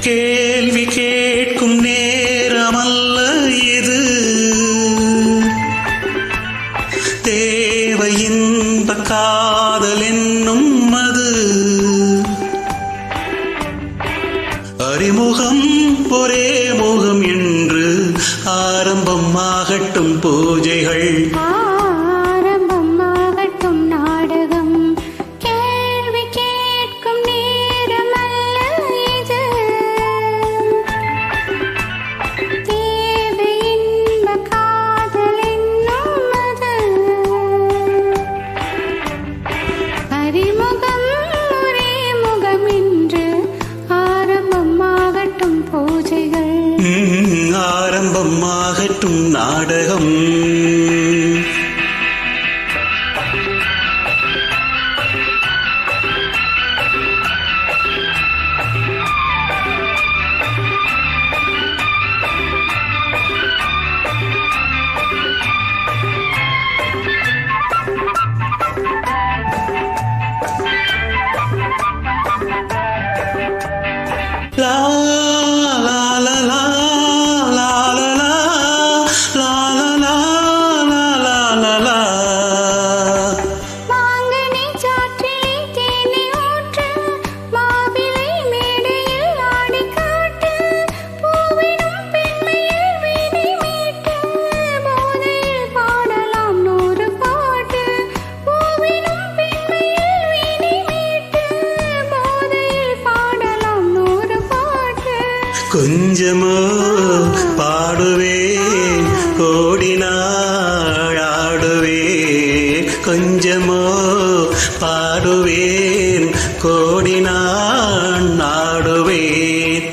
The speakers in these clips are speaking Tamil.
கேள்வி கேட்கும் நேரமல்ல இது, தேவை இன்ப காதல் என்னும் அது. அறிமுகம் ஒரே முகம் என்று ஆரம்பம் ஆகட்டும் பூஜைகள், ஆரம்பமாகட்டும் நாடகம். லா லா லா லா கொஞ்சமோ பாடுவேன் கோடி நாள் ஆடுவேன், கொஞ்சமோ பாடுவேன் கோடி நாள் ஆடுவேன்.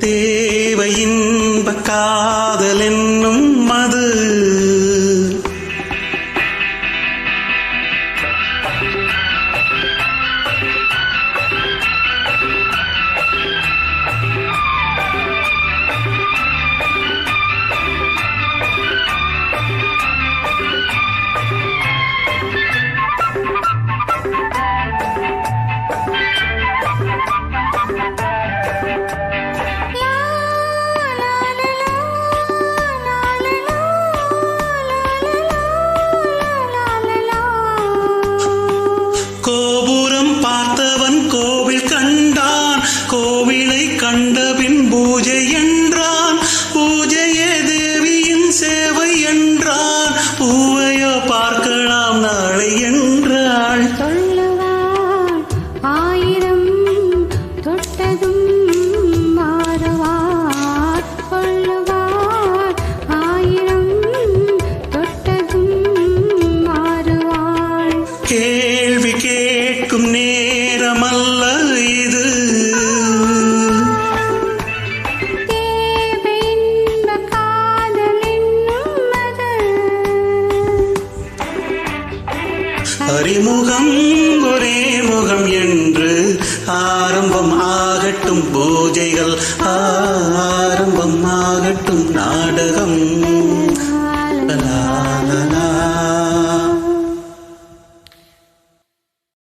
தேவை இன்ப காதல் என்னும் அது. கோபுரம் பார்த்தவன் கோவில் கண்டான், கோவிலை கண்டபின் பூஜை என்றான், பூஜையே தேவியின் சேவை என்றான், பூவையோ பார்க்கலாம் நாளை என்றாள். சொல்லுவாள் ஆயிரம் தொட்டதும் மாறுவார், சொல்லுவார் ஆயிரம் தொட்டதும் மாறுவாள். கேள்வி கேட்கும் நேரமல்ல இது, தேவை இன்ப காதல் என்னும் அது. அறிமுகம் ஒரே முகம் என்று ஆரம்பம் ஆகட்டும் பூஜைகள், ஆரம்பம் ஆகட்டும் நாடகம்.